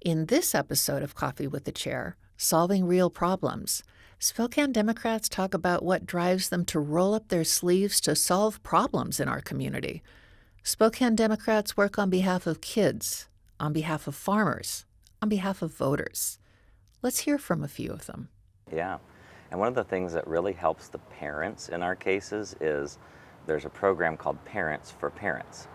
In this episode of Coffee with the Chair, Solving Real Problems, Spokane Democrats talk about what drives them to roll up their sleeves to solve problems in our community. Spokane Democrats work on behalf of kids, on behalf of farmers, on behalf of voters. Let's hear from a few of them. Yeah, and one of the things that really helps the parents in our cases is there's a program called Parents for Parents.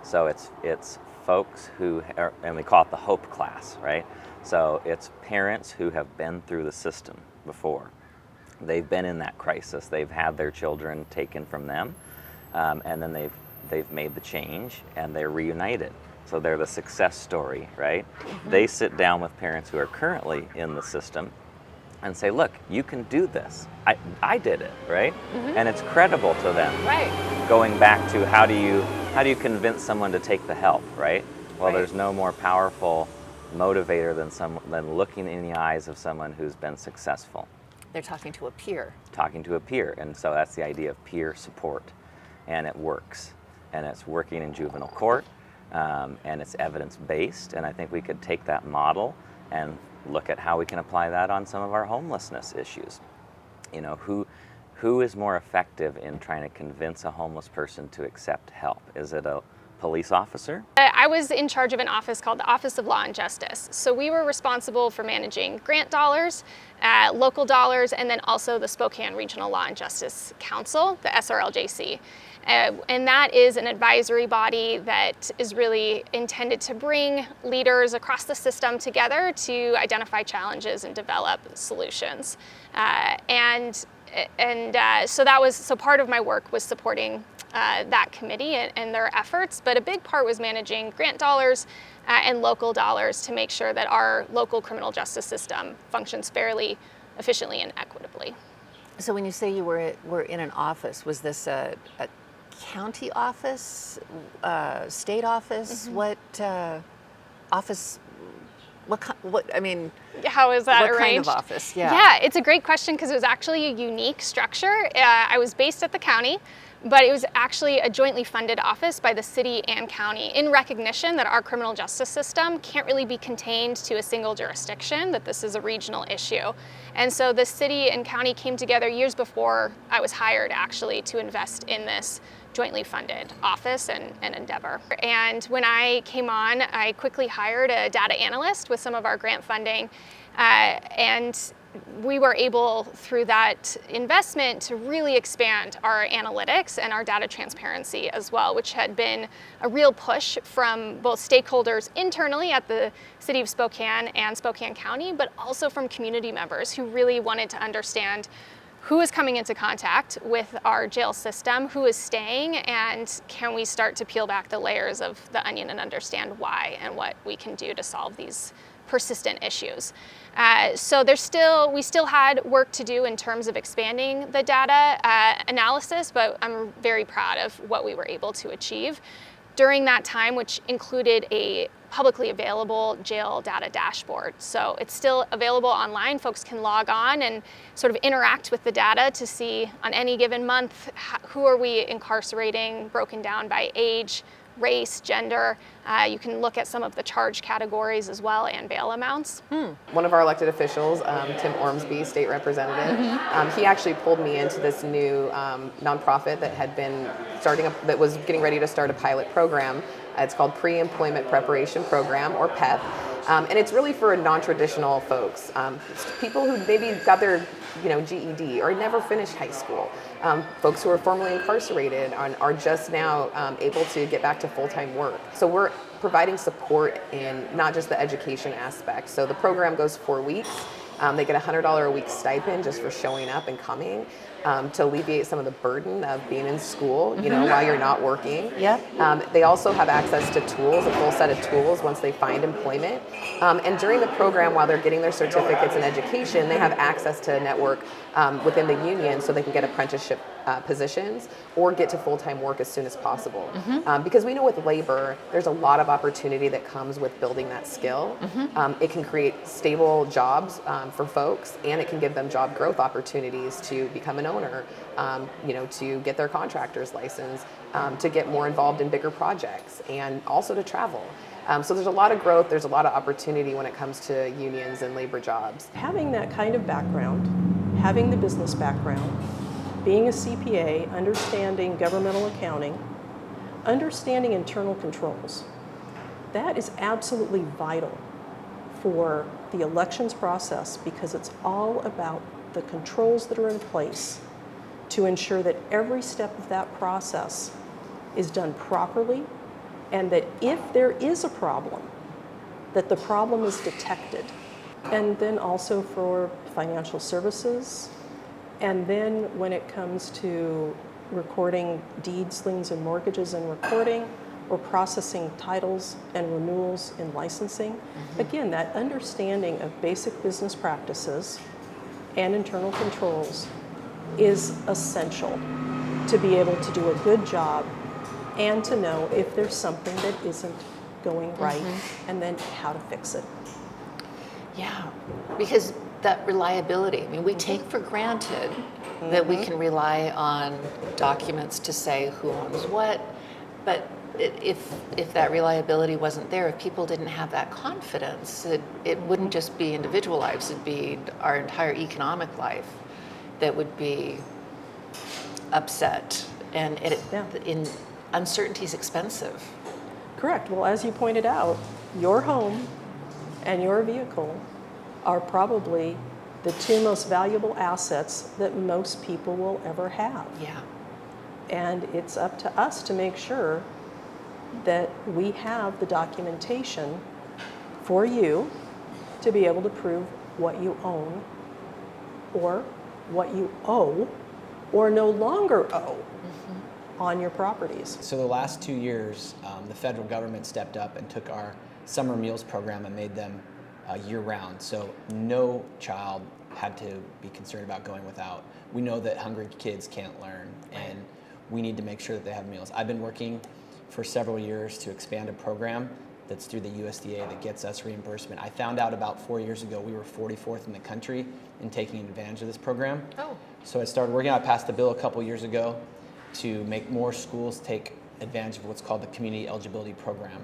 So it's folks who are, and we call it the Hope Class, right? So it's parents who have been through the system before. They've been in that crisis. They've had their children taken from them, and then they've made the change and they're reunited. So they're the success story, right? They sit down with parents who are currently in the system and say, look, you can do this. I did it, right? And it's credible to them. Right. Going back to how do you convince someone to take the help, right? Well, there's no more powerful motivator than looking in the eyes of someone who's been successful. They're talking to a peer. Talking to a peer, and so that's the idea of peer support, and it works, and it's working in juvenile court, and it's evidence-based, and I think we could take that model and look at how we can apply that on some of our homelessness issues. You know, who is more effective in trying to convince a homeless person to accept help? Is it a police officer? I was in charge of an office called the Office of Law and Justice. So we were responsible for managing grant dollars, local dollars, and then also the Spokane Regional Law and Justice Council, the SRLJC. And that is an advisory body that is really intended to bring leaders across the system together to identify challenges and develop solutions. So part of my work was supporting that committee and their efforts, but a big part was managing grant dollars and local dollars to make sure that our local criminal justice system functions fairly, efficiently, and equitably. So when you say you were in an office, was this a county office, state office? What office? I mean, how is that what arranged? Kind of office? Yeah, it's a great question because it was actually a unique structure. I was based at the county, but it was actually a jointly funded office by the city and county in recognition that our criminal justice system can't really be contained to a single jurisdiction, that this is a regional issue. And so the city and county came together years before I was hired actually to invest in this jointly funded office and endeavor. And when I came on, I quickly hired a data analyst with some of our grant funding, and we were able, through that investment, to really expand our analytics and our data transparency as well, which had been a real push from both stakeholders internally at the City of Spokane and Spokane County, but also from community members who really wanted to understand who is coming into contact with our jail system, who is staying, and can we start to peel back the layers of the onion and understand why and what we can do to solve these persistent issues. So we still had work to do in terms of expanding the data analysis, but I'm very proud of what we were able to achieve during that time, which included a publicly available jail data dashboard. So it's still available online. Folks can log on and sort of interact with the data to see on any given month who are we incarcerating, broken down by age, race, gender. You can look at some of the charge categories as well and bail amounts. One of our elected officials, Tim Ormsby, state representative, he actually pulled me into this new nonprofit that had been that was getting ready to start a pilot program. It's called PreEmployment Preparation Program, or PEP. And it's really for non-traditional folks, people who maybe got their GED or never finished high school, folks who are formerly incarcerated and are just now able to get back to full-time work. So we're providing support in not just the education aspect. So the program goes 4 weeks. They get a $100 a week stipend just for showing up and coming. To alleviate some of the burden of being in school, while you're not working. They also have access to tools, a full set of tools once they find employment. And during the program, while they're getting their certificates in education, they have access to a network within the union so they can get apprenticeship positions or get to full-time work as soon as possible. Because we know with labor, there's a lot of opportunity that comes with building that skill. It can create stable jobs for folks, and it can give them job growth opportunities to become an owner, to get their contractor's license, to get more involved in bigger projects, and also to travel. So there's a lot of growth, there's a lot of opportunity when it comes to unions and labor jobs. Having that kind of background, having the business background, being a CPA, understanding governmental accounting, understanding internal controls, that is absolutely vital for the elections process, because it's all about the controls that are in place to ensure that every step of that process is done properly, and that if there is a problem, that the problem is detected. And then also for financial services, and then when it comes to recording deeds, liens, and mortgages and recording, or processing titles and renewals in licensing. Again, that understanding of basic business practices and internal controls is essential to be able to do a good job and to know if there's something that isn't going right, and then how to fix it. Yeah, because that reliability, I mean, we take for granted that we can rely on documents to say who owns what, but if that reliability wasn't there, if people didn't have that confidence, it wouldn't just be individual lives, it'd be our entire economic life that would be upset. And uncertainty is expensive. Correct. Well, as you pointed out, your home and your vehicle are probably the two most valuable assets that most people will ever have. Yeah. And it's up to us to make sure that we have the documentation for you to be able to prove what you own, or what you owe or no longer owe on your properties. So the last 2 years, the federal government stepped up and took our summer meals program and made them year-round. So no child had to be concerned about going without. We know that hungry kids can't learn, and we need to make sure that they have meals. I've been working for several years to expand a program that's through the USDA that gets us reimbursement. I found out about 4 years ago we were 44th in the country in taking advantage of this program. Oh. So I started working. I passed a bill a couple years ago to make more schools take advantage of what's called the Community Eligibility Program.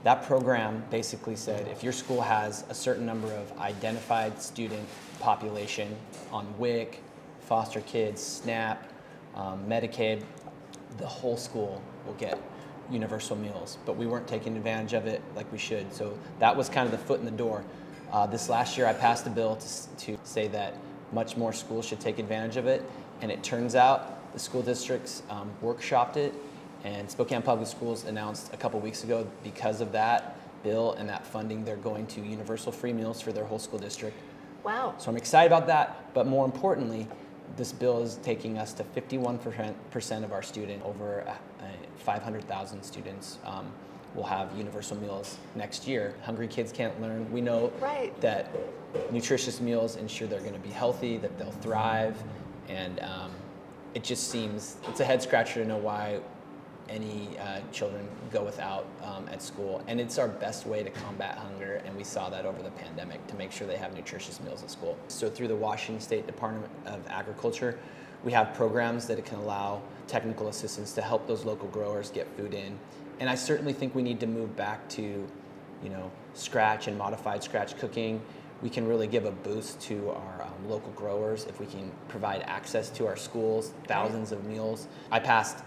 That program basically said if your school has a certain number of identified student population on WIC, foster kids, SNAP, Medicaid, the whole school will get universal meals, but we weren't taking advantage of it like we should. So that was kind of the foot in the door. This last year I passed a bill to say that much more schools should take advantage of it, and it turns out the school districts workshopped it, and Spokane Public Schools announced a couple weeks ago, because of that bill and that funding, they're going to universal free meals for their whole school district. Wow. So I'm excited about that, but more importantly, this bill is taking us to 51% of our students, over 500,000 students will have universal meals next year. Hungry kids can't learn. We know that nutritious meals ensure they're going to be healthy, that they'll thrive, and it just seems, it's a head scratcher to know why any children go without at school. And it's our best way to combat hunger, and we saw that over the pandemic, to make sure they have nutritious meals at school. So through the Washington State Department of Agriculture, we have programs that can allow technical assistance to help those local growers get food in. And I certainly think we need to move back to, scratch and modified scratch cooking. We can really give a boost to our local growers if we can provide access to our schools, thousands of meals. I passed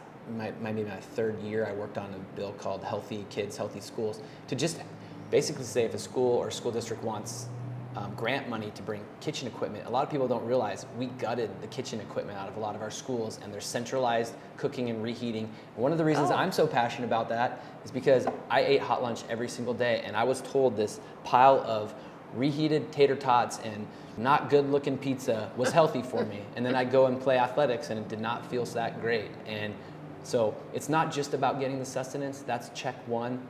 maybe my third year, I worked on a bill called Healthy Kids, Healthy Schools, to just basically say if a school or school district wants grant money to bring kitchen equipment. A lot of people don't realize we gutted the kitchen equipment out of a lot of our schools, and there's centralized cooking and reheating. And one of the reasons I'm so passionate about that is because I ate hot lunch every single day, and I was told this pile of reheated tater tots and not good looking pizza was healthy for me. And then I'd go and play athletics, and it did not feel that great. And so it's not just about getting the sustenance, that's check one.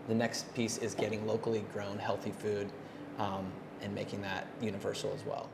The next piece is getting locally grown healthy food and making that universal as well.